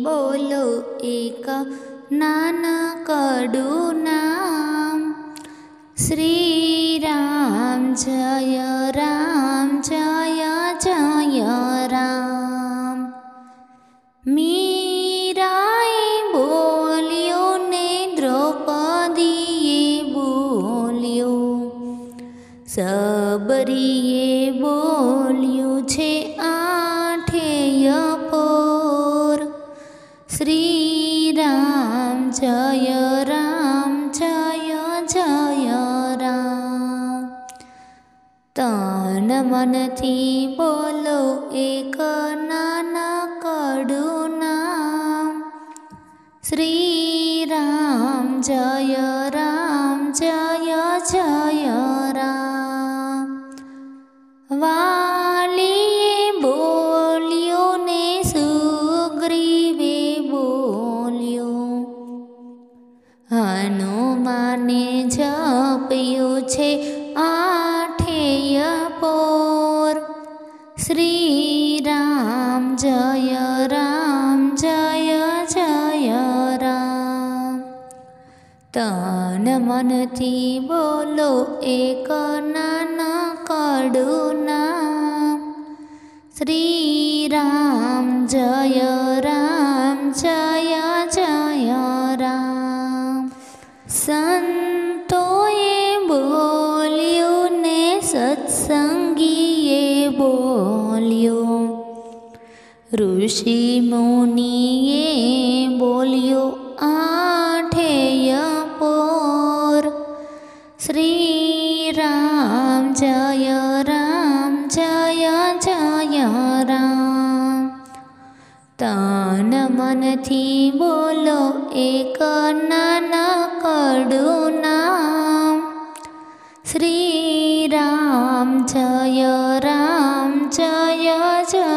બોલો એક નાનકડું નામ, શ્રી રામ જય રામ જય જય રામ. મીરાએ બોલ્યું ને દ્રૌપદીએ બોલ્યું, સબરીએ બોલ્યું છે આઠેય પોર. શ્રી રામ જય રામ જય જય રામ. તન મનથી બોલો એક નાનકડું નામ, શ્રી રામ જય રામ જય જય રામ. વાલીએ બોલ્યું ને સુગ્રીવે બોલ્યું, હનુમાને જપ્યું છે આઠેય પોર. શ્રી રામ જય રામ જય જય રામ. તન મનથી બોલો એક નાનકડું નામ, શ્રી રામ જય રામ જય જય રામ. સંતોએ બોલ્યું ને સત્સંગીએ બોલ્યું, ઋષિ મુનિએ બોલ્યું આઠેય પોર. શ્રી રામ જય રામ જય જય રામ. તન મનથી બોલો એક નાનકડું નામ, શ્રી રામ જય રામ જય જય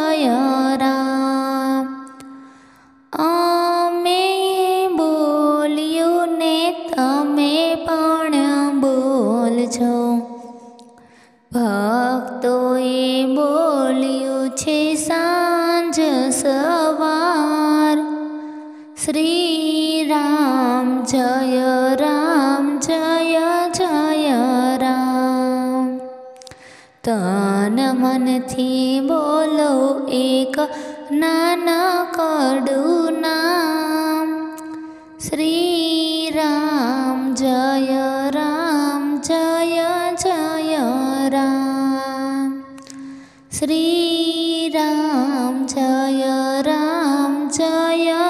રામ. અમે બોલ્યું ને તમે પણ બોલજો, ભક્તોએ બોલ્યું છે સાંજ સવાર. શ્રી રામ જય રામ જય જય રામ. તન મનથી બોલો એક નાનકડું નામ, શ્રી રામ જય રામ જય જય રામ. શ્રી રામ જય રામ જય